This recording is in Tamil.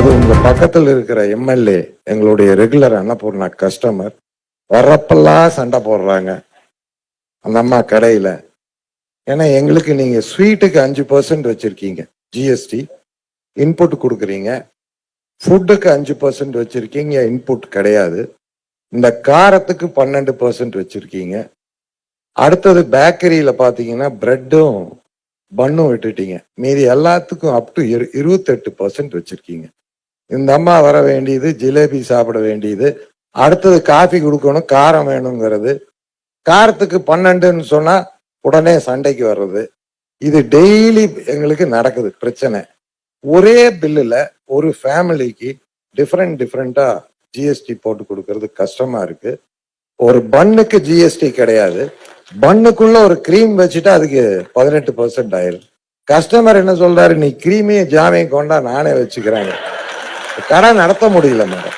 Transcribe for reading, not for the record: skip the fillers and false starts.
அது உங்க பக்கத்தில் இருக்கிற எம்எல்ஏ, எங்களுடைய ரெகுலர் அன்னபூர்ணா கஸ்டமர், வர்றப்பெல்லாம் சண்டை போடுறாங்க அந்த அம்மா கடையில. ஏன்னா எங்களுக்கு நீங்க ஸ்வீட்டுக்கு 5% வச்சிருக்கீங்க ஜிஎஸ்டி, இன்புட் கொடுக்குறீங்க. ஃபுட்டுக்கு 5% வச்சிருக்கீங்க, இன்புட் கிடையாது. இந்த காரத்துக்கு 12% வச்சிருக்கீங்க. அடுத்தது பேக்கரியில பாத்தீங்கன்னா பிரெட்டும் பன்னும் விட்டுட்டீங்க. மீதி எல்லாத்துக்கும் அப் டு 28% வச்சிருக்கீங்க. இந்த அம்மா வர வேண்டியது, ஜிலேபி சாப்பிட வேண்டியது, அடுத்தது காஃபி கொடுக்கணும், காரம் வேணுங்கிறது. காரத்துக்கு 12ன்னு சொன்னா உடனே சண்டைக்கு வர்றது. இது டெய்லி எங்களுக்கு நடக்குது பிரச்சனை. ஒரே பில்லுல ஒரு ஃபேமிலிக்கு டிஃப்ரெண்டா ஜிஎஸ்டி போட்டு கொடுக்கறது கஷ்டமா இருக்கு. ஒரு பன்னுக்கு ஜிஎஸ்டி கிடையாது. பன்னுக்குள்ள ஒரு கிரீம் வச்சுட்டா அதுக்கு 18% ஆயிரும். கஸ்டமர் என்ன சொல்றாரு, நீ கிரீமையும் ஜாமையும் கொண்டா நானே வச்சுக்கிறேன். கடை நடத்த முடியல மேடம்.